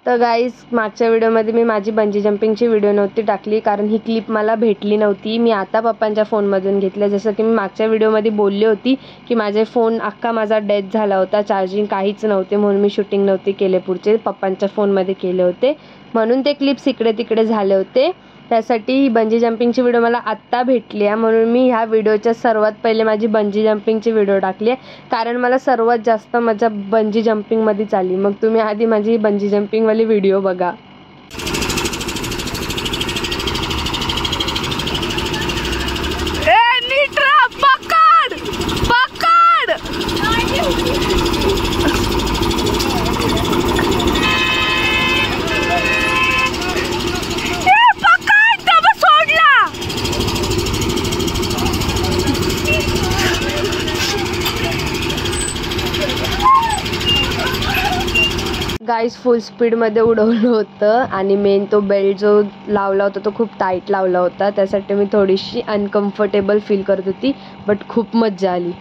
तर गाईज मागच्या व्हिडिओमध्ये मी माझी बंजी जंपिंगची व्हिडिओ नव्हती टाकली कारण ही क्लिप मला भेटली नव्हती. मी आता पप्पांच्या फोनमधून घेतलं. जसं की मी मागच्या व्हिडिओमध्ये बोलली होती की माझे फोन अख्खा माझा डेथ झाला होता, चार्जिंग काहीच नव्हते म्हणून मी शूटिंग नव्हती केले. पुढचे पप्पांच्या फोनमध्ये केले होते म्हणून ते क्लिप्स इकडे तिकडे झाले होते. त्यासाठी ही बंजी जंपिंगची व्हिडिओ मला आत्ता भेटली आहे म्हणून मी ह्या व्हिडिओच्या सर्वात पहिले माझी बंजी जंपिंगची व्हिडिओ टाकली आहे कारण मला सर्वात जास्त मजा बंजी जंपिंगमध्येच आली. मग तुम्ही आधी माझी बंजी जंपिंगवाली व्हिडिओ बघा. गाईज फुल स्पीडमध्ये उडवलं होतं आणि मेन तो बेल्ट जो लावला होता तो खूप टाईट लावला होता. त्यासाठी मी थोडीशी अनकम्फर्टेबल फील करत होती बट खूप मजा आली.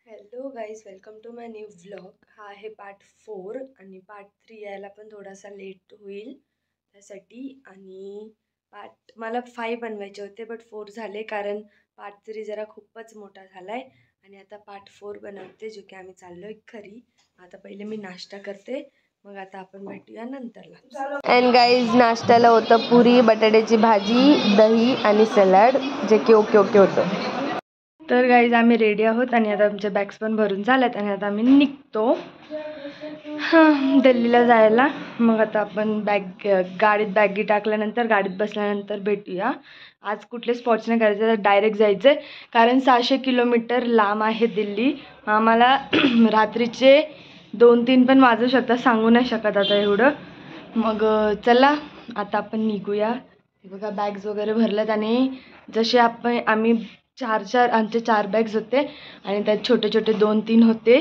Hello guys, welcome to my new vlog. हा आहे पार्ट 4 आणि पार्ट 3 यायला पण थोडासा लेट होईल त्यासाठी. आणि पार्ट मला 5 बनवायचे होते बट 4 झाले कारण पार्ट 3 जरा खूपच मोठा झाला आहे. आणि आता पार्ट 4 बनवते जो की आम्ही चाललो आहे घरी. आता पहिले मी नाश्ता करते मग आता आपण भेटूया नंतरला. अँड गाईज नाश्त्याला होतं पुरी, बटाट्याची भाजी, दही आणि सॅलड जे की ओके होतं. तर गाईज आम्ही रेडी आहोत आणि आता आमच्या बॅग्स पण भरून झाल्यात आणि आता आम्ही निघतो दिल्लीला जायला. मग आता आपण गाडीत बॅगी टाकल्यानंतर गाडीत बसल्यानंतर भेटूया. आज कुठले स्पॉट्स नाही करायचे, तर डायरेक्ट जायचं आहे कारण 600 किलोमीटर लांब आहे दिल्ली. आम्हाला रात्रीचे 2-3 पण वाजू शकतात, सांगू नाही शकत आता एवढं. मग चला आता आपण निघूया. हे बघा बॅग्स वगैरे भरल्यात आणि जसे आम्ही आमचे 4 बॅग्स होते आणि त्यात छोटे छोटे 2-3 होते.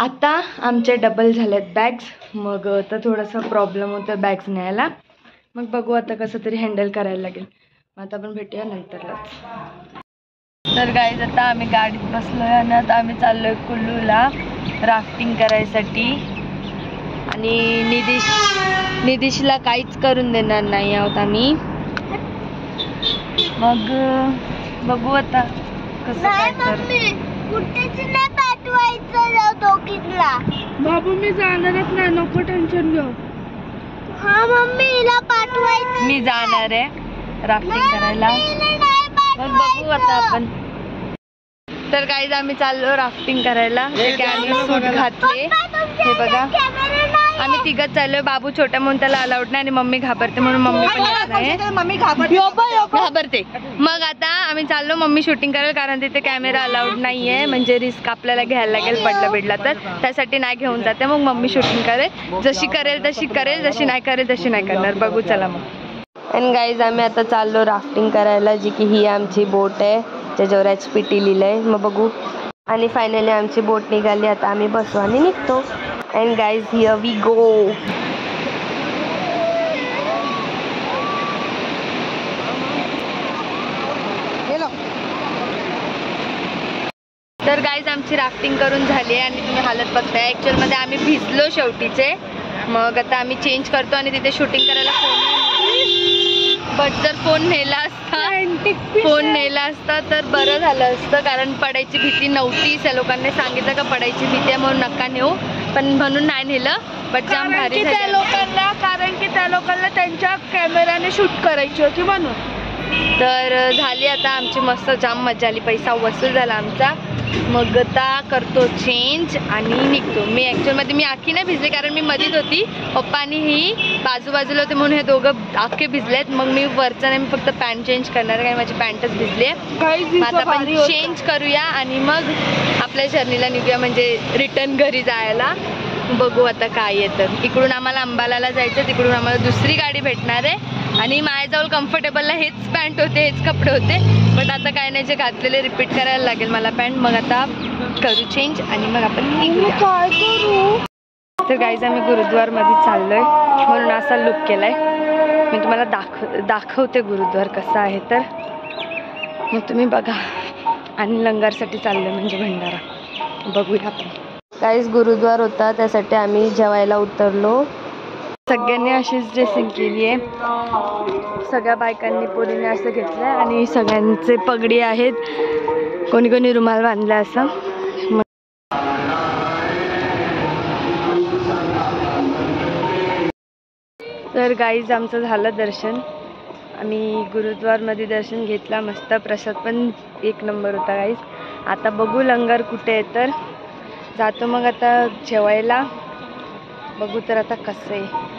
आता आमचे डबल झालेत बॅग्स. मग आता थोडासा प्रॉब्लेम होतो बॅग्स न्यायला. मग बघू आता कसं तरी हँडल करायला लागेल. मग आता आपण भेटूया नंतरलाच. तर गाईज आता आम्ही गाडीत बसलो आहे आणि आता आम्ही चाललो आहे कुल्लूला राफ्टिंग करायसाठी. आणि निदिशला काहीच करून देणार नाही आहोत आम्ही. मग बघू आता कसं काय बाबू मी जाणारच नाही, नको टेन्शन घेऊ. हा मम्मी हिला पाठवायचं. मी जाणार आहे राफ्टिंग करायला. मग बघू आता आपण. तर गाईज आम्ही चाललो राफ्टिंग करायला. आम्ही सूट घातले हे बघा. आम्ही तिघच चाललोय. बाबू छोट्या म्हणून त्याला अलाउड नाही आणि मम्मी घाबरते म्हणून मम्मी पण मम्मी घाबरते. मग आता आम्ही चाललो मम्मी शूटिंग करेल कारण तिथे कॅमेरा अलाउड नाहीये, म्हणजे रिस्क आपल्याला घ्यायला लागेल पडला तर त्यासाठी नाही घेऊन जाते. मग मम्मी शूटिंग करेल, जशी करेल तशी करेल, जशी नाही करेल तशी नाही करणार. बघू चला मग. आणि गाईज आम्ही आता चाललो राफ्टिंग करायला, जी की ही आमची बोट आहे ज्याच्यावर HPT लिहिलंय. मग बघू. आणि फायनली आमची बोट निघाली. आता आम्ही बसू आणि निघतो. And guys, here we go. तर गाईज आमची राफ्टिंग करून झाली आहे आणि तुम्ही हालत बघताय. ॲक्च्युअलमध्ये आम्ही भिजलो शेवटीचे. मग आता आम्ही चेंज करतो आणि तिथे शूटिंग करायला बट जर फोन नेला असता तर बरं झालं असतं कारण पडायची भीती नव्हती. त्या लोकांनी सांगितलं का पडायची भीती आहे म्हणून नका नेऊ, पण म्हणून नाही नेलं. बट जाम भारी त्या लोकांना, कारण की त्या लोकांना त्यांच्या कॅमेऱ्याने शूट करायची होती म्हणून. तर झाली आता आमची मस्त जाम मजा आली. पैसा वसूल झाला आमचा. मग आता करतो चेंज आणि निघतो. मी ॲक्च्युअलमध्ये मी आखी नाही भिजले कारण मी मधीत होती. पप्पा आणि ही बाजूला होते म्हणून हे दोघं आखे भिजलेत. मग मी वरचं नाही, मी फक्त पॅन्ट चेंज करणार आहे कारण माझी पॅन्टच भिजली आहे. आता आपण चेंज करूया आणि मग आपल्या जर्नीला निघूया, म्हणजे रिटर्न घरी जायला. बघू आता काय येतं. इकडून आम्हाला अंबालाला जायचं, तिकडून आम्हाला दुसरी गाडी भेटणार आहे. आणि माझ्याजवळ कम्फर्टेबलला हेच पॅन्ट होते, हेच कपडे होते. बट आता काय नाही, जे घातलेले रिपीट करायला लागेल मला पॅन्ट. मग आता करू चेंज आणि मग आपण निघूया. काय करू. तर गाईज आम्ही गुरुद्वारमध्ये चाललोय म्हणून असा लुक केलाय. मी तुम्हाला दाखवते गुरुद्वार कसा आहे. तर मग तुम्ही बघा. आणि लंगरसाठी चाललो म्हणजे भंडारा बघूया आपण. काहीच गुरुद्वार होता त्यासाठी आम्ही जेवायला उतरलो. सगळ्यांनी अशीच ड्रेसिंग केली आहे. सगळ्या बायकांनी पोरीने असं घेतलं आहे आणि सगळ्यांचे पगडी आहेत. कोणी कोणी रुमाल बांधला असं. तर गाईज आमचं झालं दर्शन. आम्ही गुरुद्वारमध्ये दर्शन घेतला. मस्त प्रसाद पण एक नंबर होता गाईज. आता बघू लंगर कुठे आहे तर जातो मग आता जेवायला. बघू तर आता कसं आहे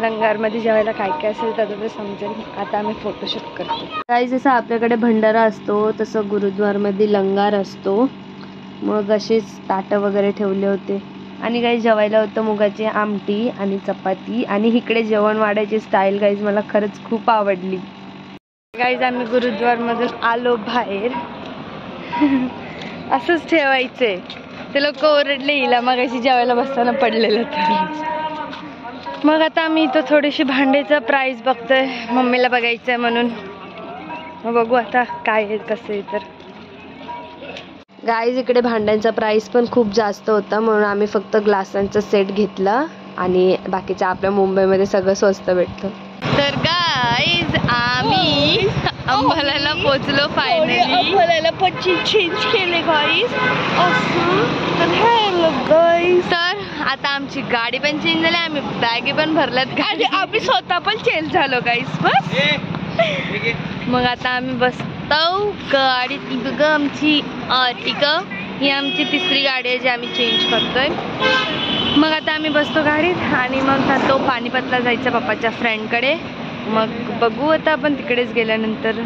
लंगरमध्ये जेवायला काय काय असेल तर ते समजेल. आता आम्ही फोटोशूट करतो. गाईज जसं आपल्याकडे भंडारा असतो तसं गुरुद्वारमध्ये लंगर असतो. मग असेच ताटं वगैरे ठेवले होते आणि काही जेवायला होतं मुगाची आमटी आणि चपाती. आणि इकडे जेवण वाढायची स्टाईल गाईज मला खरंच खूप आवडली. गाईज आम्ही गुरुद्वारमधून आलो बाहेर. असंच ठेवायचंय. ते लोक ओरडले हिला मग अशी जेवायला बसताना पडलेलं तर. मग आता आम्ही इथं थोडीशी भांड्याचं प्राईस बघतोय. मम्मीला बघायचंय म्हणून. मग बघू आता काय आहे कसं आहे तर. गाईज इकडे भांड्यांचा प्राईस पण खूप जास्त होता म्हणून आम्ही फक्त ग्लासांचा सेट घेतला आणि बाकीचं आपल्या मुंबईमध्ये सगळं स्वस्त भेटतं. तर गाईज आम्ही अंबालाला पोचलो फायनली. अंबालाला पण चेंज केले गाईज. तर आता आमची गाडी पण चेंज झाली. आम्ही बॅगी पण भरल्यात आणि आम्ही स्वतः पण चेंज झालो गाईज. बस मग आता आम्ही बसतो गाडीत. बघ आमची आर्टिका ही आमची तिसरी गाडी आहे जी आम्ही चेंज करतोय. मग आता आम्ही बसतो गाडीत आणि मग जातो पानिपतला जायचं पप्पाच्या फ्रेंडकडे. मग बघू आता आपण तिकडेच गेल्यानंतर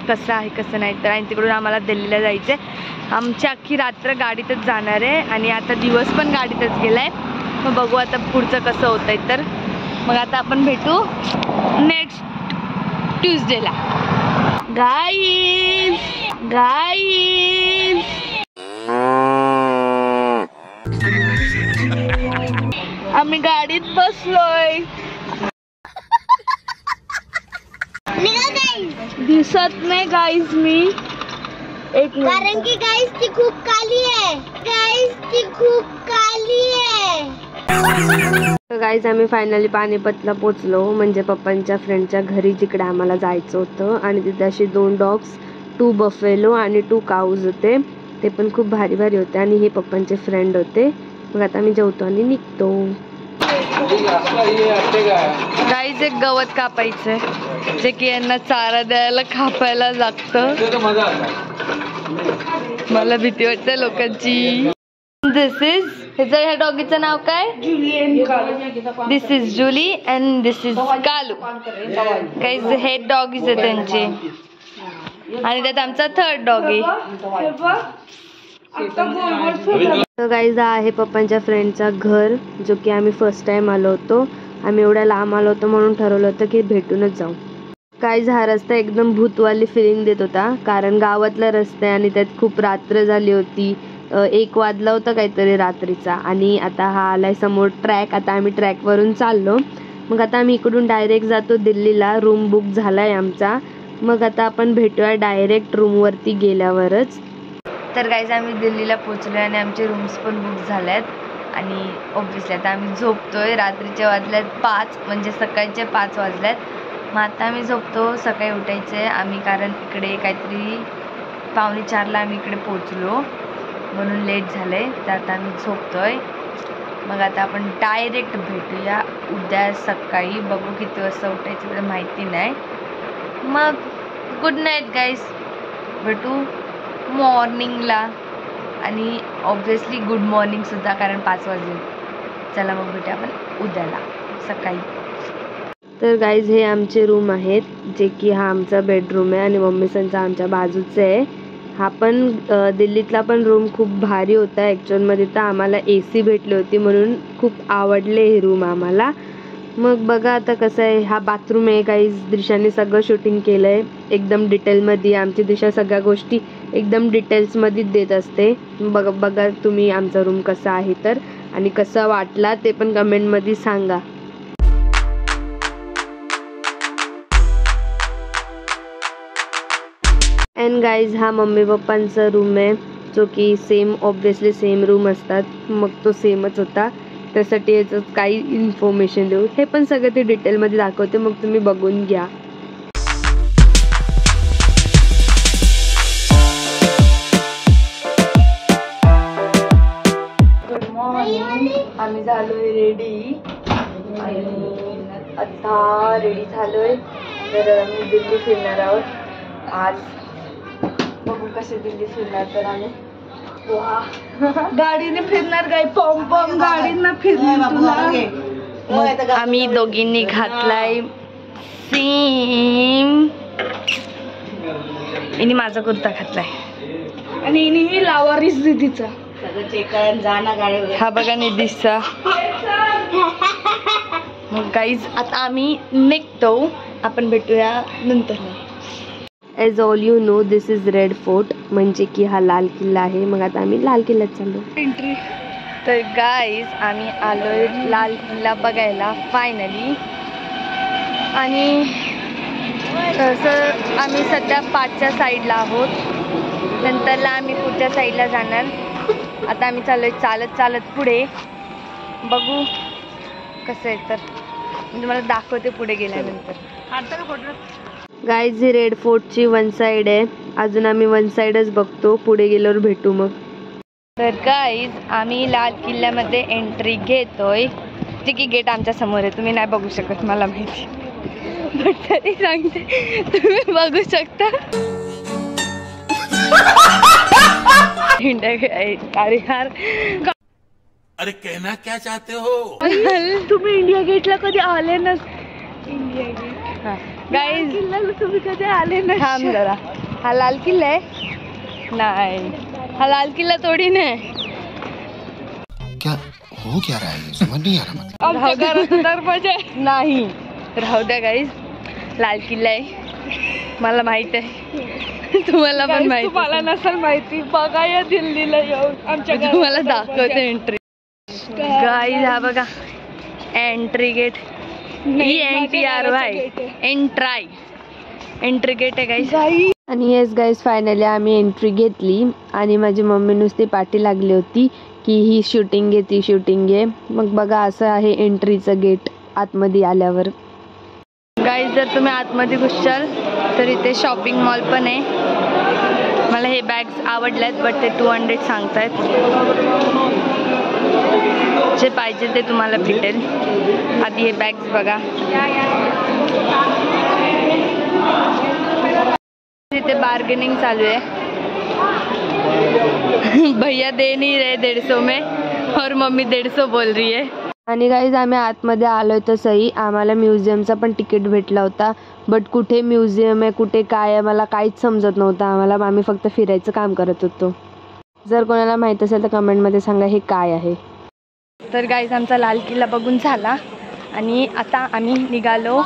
कसं आहे कसं नाही तर. आणि तिकडून आम्हाला दिल्लीला जायचं आहे. आमची अख्खी रात्र गाडीतच जाणार आहे आणि आता दिवस पण गाडीतच गेला आहे. मग बघू आता पुढचं कसं होतं आहे तर. मग आता आपण भेटू नेक्स्ट ट्यूजडेला. गाईज आम्ही गाडीत बसलोय. दिसत नाही गाईज मी एक कारण की गाईस ती खूप काली आहे. गाईस ती खूप काली आहे. तर गाईज आम्ही फायनली पानिपतला पोचलो म्हणजे पप्पांच्या फ्रेंडच्या घरी जिकडे आम्हाला जायचं होतं. आणि तिथे अशी 2 डॉग्स 2 बफेलो आणि 2 काऊज होते. ते पण खूप भारी भारी होते आणि हे पप्पांचे फ्रेंड होते. मग आता आम्ही जेवतो आणि निघतो. गाईज एक गवत कापायचंय जे की यांना चारा द्यायला कापायला लागतं. मला भीती वाटते लोकांची. दिस इज ह्या डॉगीचं नाव काय? This is Julie and this is Kalu. Guys हे डॉगीज आहे त्यांचे आणि त्यात आमचा 3rd डॉगी. तर गाईज आहे पप्पांच्या फ्रेंडचा घर जो की आम्ही फर्स्ट टाइम आलो होतो. आम्ही एवढ्या लांब आलो होतो म्हणून ठरवलं होतं की भेटूनच जाऊ. गाईज हा रस्ता एकदम भूतवाली फिलिंग देत होता कारण गावातला रस्ता आहे आणि त्यात खूप रात्र झाली होती. 1 वाजला होता काहीतरी रात्रीचा. आणि आता हा आलाय समोर ट्रॅक. आता आम्ही ट्रॅकवरून चाललो. मग आता आम्ही इकडून डायरेक्ट जातो दिल्लीला. रूम बुक झालाय आमचा. मग आता आपण भेटूया डायरेक्ट रूमवरती गेल्यावरच. तर गाईज आम्ही दिल्लीला पोचलो आणि आमचे रूम्स पण बुक झाल्यात. आणि ऑब्व्हियसली आता आम्ही झोपतोय. रात्रीचे वाजल्यात 5 म्हणजे सकाळचे 5 वाजल्यात. मग आता आम्ही झोपतो. सकाळी उठायचं आहे आम्ही कारण इकडे काहीतरी 3:45ला आम्ही इकडे पोचलो म्हणून लेट झालं आहे. तर आता आम्ही झोपतोय. मग आता आपण डायरेक्ट भेटूया उद्या सकाळी. बघू किती वाजता उठायचं एवढं माहिती नाही. मग गुड नाईट गाईज. भेटू मॉर्निंगला आणि ऑब्व्हियसली गुड मॉर्निंगसुद्धा कारण 5 वाजले. चला मग भेटूया आपण उद्याला सकाळी. तर गाईज हे आमचे रूम आहेत जे की हा आमचा बेडरूम आहे आणि मम्मीसंचा आमच्या बाजूचं आहे. हा पण दिल्लीतला पण रूम खूप भारी होता ॲक्च्युअलमध्ये. तर आम्हाला AC भेटली होती म्हणून खूप आवडले हे रूम आम्हाला. मग बघा आता कसं आहे. हा बाथरूम आहे गाईज. दिशाने सगळं शूटिंग केलं आहे एकदम डिटेलमध्ये. आमची दिशा सगळ्या गोष्टी एकदम डिटेल्समध्येच देत असते. बघा तुम्ही आमचा रूम कसा आहे तर. आणि कसा वाटला ते पण कमेंटमध्ये सांगा. अँड गाईज हा मम्मी पप्पांचा रूम आहे, जो की सेम ऑब्विसली सेम रूम असतात, मग तो सेमच होता. त्यासाठी याचं काही इन्फॉर्मेशन देऊ, हे पण सगळं ते डिटेलमध्ये दाखवते, मग तुम्ही बघून घ्या. Good morning. आम्ही झालोय रेडी आणि आता रेडी झालोय. तर आम्ही दिल्ली फिरणार आहोत आज. बघू कसे दिल्ली फिरणार. तर आम्ही गाडीने फिरणार काय? पॉम पॉम गाडीनं फिरणार तुला. मग आम्ही दोघींनी घातलाय सेम. हिने माझा कुर्ता घातलाय आणि हिने लावारीस दिदीचा. हा बघा निधीचा. मग गाईज आता आम्ही निघतो. आपण भेटूया नंतर. As all you know this is red fort, म्हणजे की हा लाल किल्ला आहे. मग आता आम्ही लाल किल्ल्यात चाललो. एंट्री. तर गाईज आम्ही आलोय लाल किल्ला बघायला फायनली. आणि तसं आम्ही सध्या 5च्या साईडला आहोत. नंतरला आम्ही पुढच्या साईडला जाणार. आता आम्ही चाललोय चालत चालत पुढे. बघू कसं आहे तर म्हणजे मला दाखवते पुढे गेल्यानंतर. गाईज ही रेड फोर्टची वन साईड आहे. अजून आम्ही वन साईडच बघतो, पुढे गेल्यावर भेटू मग. तर गाईज आम्ही लाल किल्ल्यामध्ये एंट्री घेतोय. जे की गेट आमच्या समोर आहे. तुम्ही नाही बघू शकत मला माहिती, बट तरी सांगते तुम्ही बघू शकता. अरे यार, अरे कहना क्या चाहते हो? तुम्ही इंडिया गेटला कधी आले ना? इंडिया गेट गाईज किल्ल्याला तुम्ही कधी आले ना? थांब जरा. हा लाल किल्ला आहे? नाही, हा लाल किल्ला थोडी नाही. क्या हो क्या रहा है? समझ नहीं आ रहा. आमच्या घरात दरवाजा नाही, राहू द्या गाईज. लाल किल्ला आहे, मला माहित आहे, तुम्हाला पण माहिती. तुम्हाला नसेल माहिती, बघा या दिल्लीला येऊन आमच्या घरात तुम्हाला दाखवते एंट्री. गाईज हा बघा entry gate. ENTRY entry gate आहे गाईज. आणि येस गाईज फायनली आम्ही एंट्री घेतली. आणि माझी मम्मी नुसती पाठी लागली होती की ही शूटिंग घे, ती शूटिंग घे. मग बघा असं आहे एंट्रीचं गेट आतमध्ये आल्यावर. गाईज जर तुम्ही आतमध्ये घुसशाल तर इथे शॉपिंग मॉल पण आहे. मला हे बॅग्स आवडल्यात, बट ते 200 सांगतायत. जे पाहिजे ते तुम्हाला भेटेल. आधी हे बॅग्स बघा. इथे बार्गेनिंग चालू आहे. भैया दे नहीं रहे 150 में और मम्मी 150 बोल रही है. आणि गाईज आम्ही आतमध्ये आलोय तर सही. आम्हाला म्युझियमचा पण तिकीट भेटला होता, बट कुठे म्युझियम आहे कुठे काय आहे मला काहीच समजत नव्हतं. आम्ही फक्त फिरायचं काम करत होतो. जर कोणाला माहीत असेल तर कमेंटमध्ये सांगा हे काय आहे. तर गाईज आमचा लाल किल्ला बघून झाला आणि आता आम्ही निघालो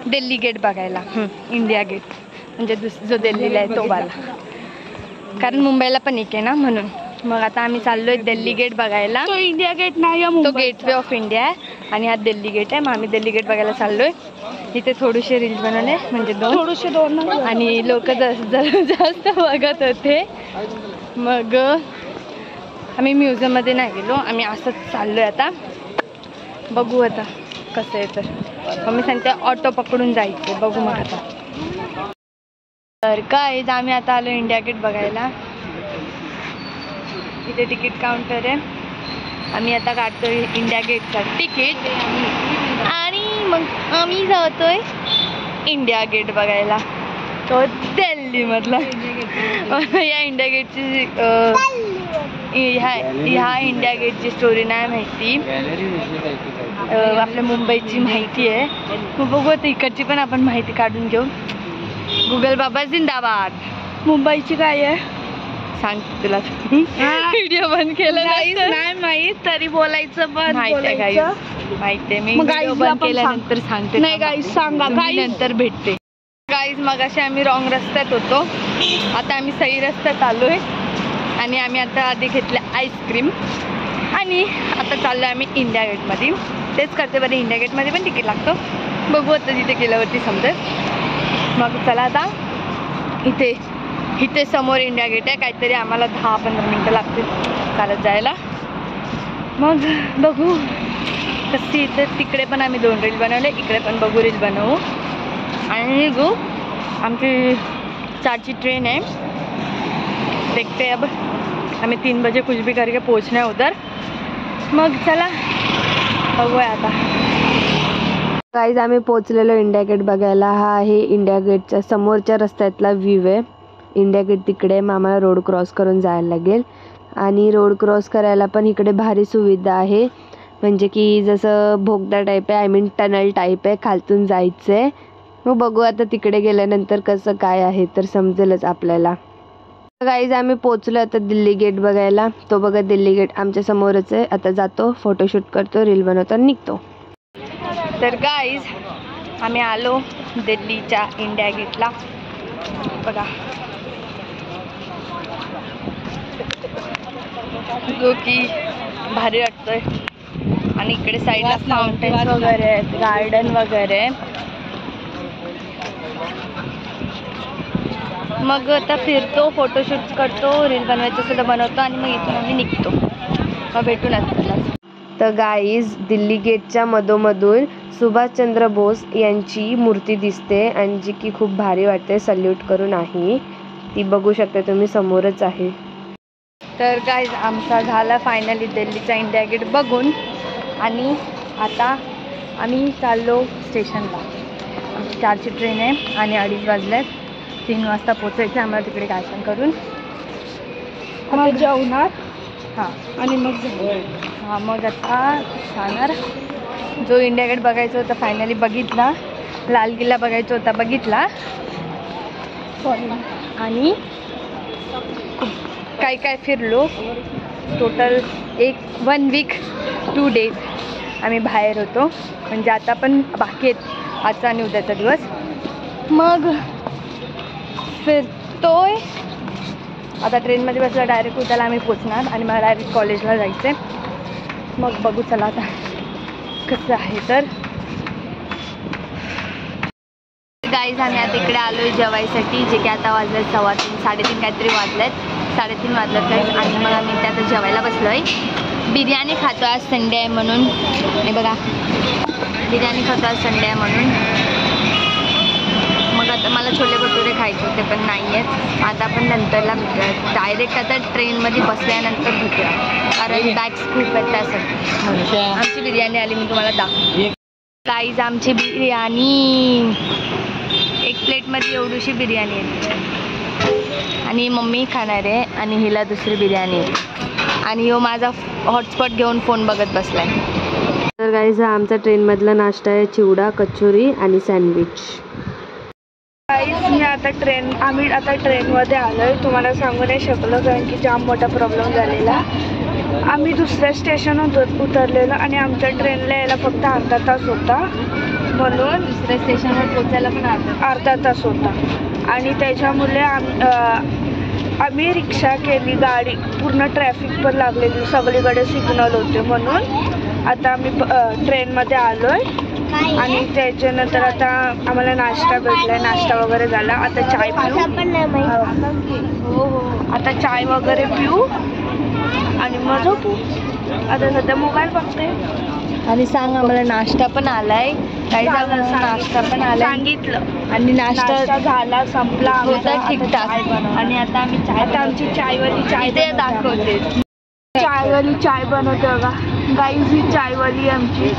दिल्ली गेट बघायला. इंडिया गेट म्हणजे जो दिल्लीला आहे तो वाला, कारण मुंबईला पण एक आहे ना म्हणून. मग आता आम्ही चाललोय दिल्ली गेट बघायला. तो इंडिया गेट नाही, तो गेटवे ऑफ इंडिया आहे आणि हा दिल्ली गेट आहे. मग आम्ही दिल्ली गेट बघायला चाललोय. इथे थोडेसे रील्स बनवले, म्हणजे थोडेसे दोन आणि लोक जास्त बघत होते. मग आम्ही म्युझियममध्ये नाही गेलो, आम्ही असंच चाललोय. आता बघू आता कसं आहे. तर मम्मी सांगते ऑटो पकडून जायचं. बघू मग आता. तर काय आम्ही आता आलो इंडिया गेट बघायला. इथे तिकीट काउंटर आहे. आम्ही आता काढतोय इंडिया गेटचं तिकीट आणि मग आम्ही जातोय इंडिया गेट बघायला, तो दिल्लीमधला. या इंडिया गेटची ह्या इंडिया गेटची स्टोरी नाही माहिती, आपल्या मुंबईची माहिती आहे. मग बघू आता इकडची पण आपण माहिती काढून घेऊ. गुगल बाबा जिंदाबाद. मुंबईची काय आहे सांगते तुला. व्हिडिओ बंद केला नाही माहित, तरी बोलायचं पण माहिती आहे गाईज, माहिती आहे. मी व्हिडिओ बंद केल्यानंतर सांगते. नाही गाईज सांगा, नंतर भेटते. गाईज मगाशी आम्ही रॉंग रस्त्यात होतो, आता आम्ही सही रस्त्यात आलोय. आणि आम्ही आता आधी घेतलं आईस्क्रीम आणि आता चाललो आम्ही इंडिया गेटमध्ये. तेच करते बरं, इंडिया गेटमध्ये पण तिकीट लागतं. बघू आता तिथे गेल्यावरती समजेल. मग चला आता इथे इथे समोर इंडिया गेट आहे. काहीतरी आम्हाला 10-15 मिनटं लागतील चालत जायला. मग बघू कशी. इथे तिकडे पण आम्ही 2 रील बनवले, इकडे पण बघू रील बनवू आणि निघू. आमची 4ची ट्रेन है. देखते अब हमें 3 बजे कुछ भी करके पहुंचना है उधर. मग चला बघूया आता. गाईज आम्ही पोहोचलेलो इंडिया गेट बघायला. हा आहे इंडिया गेटच्या समोरच्या रस्त्यातला व्ह्यू आहे. इंडिया गेट तिकडे, मग आम्हाला रोड क्रॉस करून जायला लागेल. आणि रोड क्रॉस करायला पण इकडे भारी सुविधा आहे. म्हणजे की जसं भोगदा टाईप आहे, आय मीन टनल टाईप आहे, खालतून जायचं आहे. मग बघू आता तिकडे गेल्यानंतर कसं काय आहे तर समजेलच आपल्याला. गाईज आम्ही पोचलो आता दिल्ली गेट बघायला. तो बघा दिल्ली गेट आमच्या समोरच आहे. आता जातो, फोटोशूट करतो, रील बनवतो आणि निघतो. तर गाईज आम्ही आलो दिल्लीच्या इंडिया गेटला. बघा जो की भारी वाटतोय. आणि इकडे साईडला फाउंटेन्स वगैरे आहेत, गार्डन वगैरे. मग आता फिरतो, फोटोशूट करतो, रील बनवायचं सुद्धा बनवतो आणि मग इथून आम्ही निघतो. मग भेटू ना. तर गाईज दिल्ली गेटच्या मधोमधून सुभाषचंद्र बोस यांची मूर्ती दिसते आणि जी की खूप भारी वाटते. सल्यूट करून आहे ती, बघू शकता तुम्ही समोरच आहे. तर गाईज आमचा झाला फायनली दिल्लीचा इंडिया गेट बघून. आणि आता आम्ही चाललो स्टेशनला. आमची 4ची ट्रेन आहे आणि 2:30 वाजल्यात. 3 वाजता पोचायचं आम्हाला तिकडे गायसन करून. मग जेवणार हां आणि मग हां मग आता जाणार. जो इंडिया गेट बघायचा होता फायनली बघितला. लाल किल्ला बघायचा होता बघितला. आणि काय काय फिरलो. टोटल 1 वीक 2 डेज आम्ही बाहेर होतो. म्हणजे आता पण बाकी आहेत आजचा आणि उद्याचा दिवस. मग फिरतोय आता. ट्रेनमध्ये बसला डायरेक्ट उद्याला आम्ही पोचणार आणि मला डायरेक्ट कॉलेजला जायचं आहे. मग बघू चला आता कसं आहे. तर गाईज आम्ही आता इकडे आलो आहे जेवायसाठी. जे की आता वाजलेत 3:15 3:30 काहीतरी वाजलेत. 3:30 वाजलेत गाईज. आणि मग आम्ही इथे आता जेवायला बसलो आहे. बिर्याणी खातो आज संडे आहे म्हणून. हे बघा बिर्याणी खातो आज संडे आहे म्हणून. मग आता मला छोले भटुरे खायचे होते पण नाही आहेत. आता आपण नंतरला भेटूया. डायरेक्ट आता ट्रेनमध्ये बसल्यानंतर भेटूया कारण बॅग्स खूप आहेत त्यासाठी. आमची बिर्याणी आली मी तुम्हाला दाखवते. गाईज आमची बिर्याणी 1 प्लेटमध्ये एवढीशी बिर्याणी आहे. आणि मम्मी खाणार आहे आणि हिला दुसरी बिर्याणी आहे. आणि हो माझा हॉटस्पॉट घेऊन फोन बघत बसलाय. तर गाईज हा आमचा ट्रेनमधला नाश्ता आहे. चिवडा, कचोरी आणि सँडविच. आम्ही आता ट्रेनमध्ये आलो आहे. तुम्हाला सांगू नाही शकलो कारण की जाम मोठा प्रॉब्लेम झालेला. आम्ही दुसऱ्या स्टेशनवर उतरलेलो आणि आमच्या ट्रेनला यायला फक्त अर्धा तास होता. म्हणून दुसऱ्या स्टेशनवर पोचायला पण अर्धा तास होता. आणि त्याच्यामुळे आम्ही रिक्षा केली. गाडी पूर्ण ट्रॅफिक पण लागलेली, सगळीकडे सिग्नल होते. म्हणून आता आम्ही ट्रेनमध्ये आलो आहे. आणि त्याच्यानंतर आता आम्हाला नाश्ता भेटलाय. नाश्ता वगैरे झाला. आता चाय पिऊ. आता चाय वगैरे पिऊ आणि मग झोपू. आता सध्या मोबाईल बघते. आणि सांग आम्हाला नाश्ता पण आलाय. काही नाश्ता पण आलाय सांगितलं. आणि नाश्ता झाला, संपला होता ठीकठाक. आणि आता आम्ही आता आमची चायवाली चाय ते दाखवते. चायवाली चाय बनवते बघा गाईज. ही चायवाली आमची.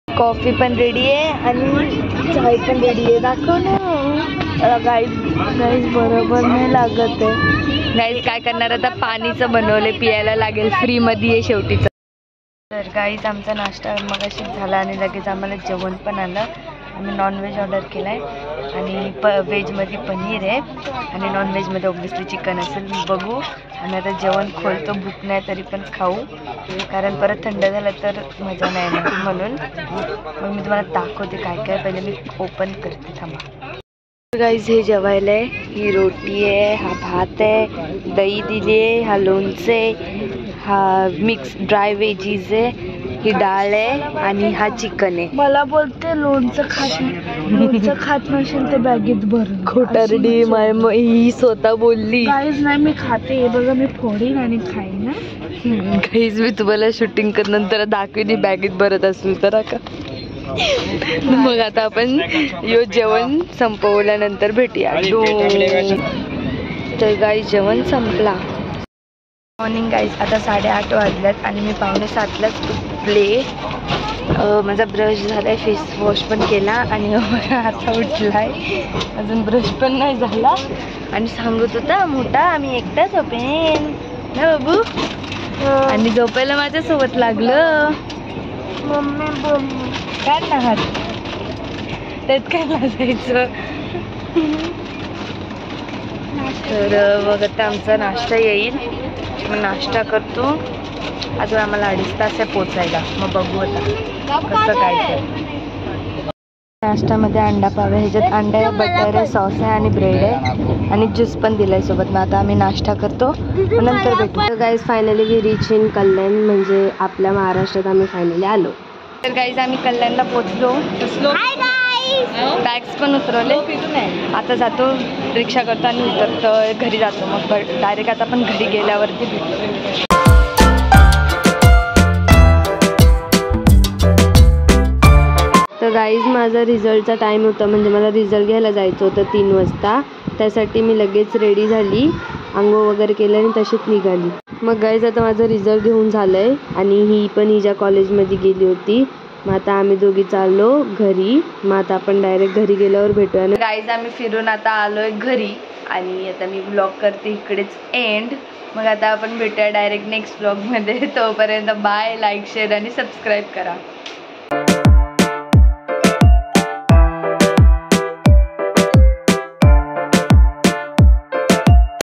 कॉफी पण रेडी आहे आणि चाय पण रेडी आहे. दाखव ना गाईज बरोबर नाही लागत आहे. गाईज काय करणार आता. पाणीचं बनवले पियायला लागेल. फ्रीमध्ये आहे शेवटीचं. तर गाईज आमचा नाश्ता मगाशी झाला आणि लगेच आम्हाला जेवण पण आलं. आम्ही नॉनव्हेज ऑर्डर केलं आहे आणि व्हेजमध्ये पनीर आहे आणि नॉनव्हेजमध्ये ऑब्व्हियसली चिकन असेल. बघू आणि आता जेवण खोलतो. भूक नाही तरी पण खाऊ कारण परत थंड झालं तर मजा नाही येणार. म्हणून मग मी तुम्हाला दाखवते काय काय. पहिले मी ओपन करते थांबा. गाईज हे जेवायला आहे. ही रोटी आहे, हा भात आहे, दही दिली आहे, हा लोणचं आहे, हा मिक्स ड्राय व्हेजीज आहे ही डाळ आहे आणि हा चिकन आहे. मला बोलते लोणचं खात नसेल तर बॅगेत भर. खोटारडी ही स्वतः बोलली. काहीच नाही, मी खाते. हे बघा मी फोडीन आणि खाईन ना. काहीच मी तुम्हाला शूटिंग नंतर दाखवली बॅगेत भरत असेल तर का. मग आता आपण यो जेवण संपवल्यानंतर भेटूया. तर गाईस जेवण संपला. मॉर्निंग गाईज, आता 8:30 वाजल्यात आणि मी 6:45लाच उठले. माझा ब्रश झालाय, फेस वॉश पण केला आणि आता उठलाय. अजून ब्रश पण नाही झाला आणि सांगत होता मोठा आम्ही एकटा झोपेन ना बाबू. आणि झोपायला माझ्यासोबत लागलं. मम्मी बोलली काय ना हात त्यात काय लाजायचं. तर बघ आता आमचा नाश्ता येईल. मी नाश्ता करतो. अजून आम्हाला 2.5 तास आहे पोचायला. मग बघू आता कसं काय ते. नाश्त्यामध्ये अंडा पाव आहे. ह्याच्यात अंडा आहे, बटर आहे, सॉस आहे आणि ब्रेड आहे आणि ज्यूस पण दिलाय सोबत. मग आता आम्ही नाश्ता करतो नंतर भेटू. तर guys finally we reach in Kalyan, म्हणजे आपल्या महाराष्ट्रात आम्ही फायनली आलो. तर गाईज आम्ही कल्याणला पोचलो. बॅग्स पण उतरवले. आता जातो, रिक्षा करतो आणि उतरतो घरी जातो. मग डायरेक्ट आता आपण घरी गेल्यावरती भेटतो. तर गाईज माझा रिझल्टचा टाईम होता, म्हणजे मला रिझल्ट घ्यायला जायचं होतं 3 वाजता. त्यासाठी मी लगेच रेडी झाली, आंघोळ वगैरे केलं आणि तशीच निघाली. मग गाईज आता माझं रिझल्ट घेऊन झालं आहे आणि ही पण हिच्या कॉलेजमध्ये गेली होती. मग आता आम्ही दोघी चाललो घरी. मग आता आपण डायरेक्ट घरी गेल्यावर भेटूया. गाईज आम्ही फिरून आता आलोय घरी आणि आता मी ब्लॉग करते इकडेच एंड. मग आता आपण भेटूया डायरेक्ट नेक्स्ट ब्लॉगमध्ये. तोपर्यंत बाय. लाईक, शेअर आणि सबस्क्राईब करा.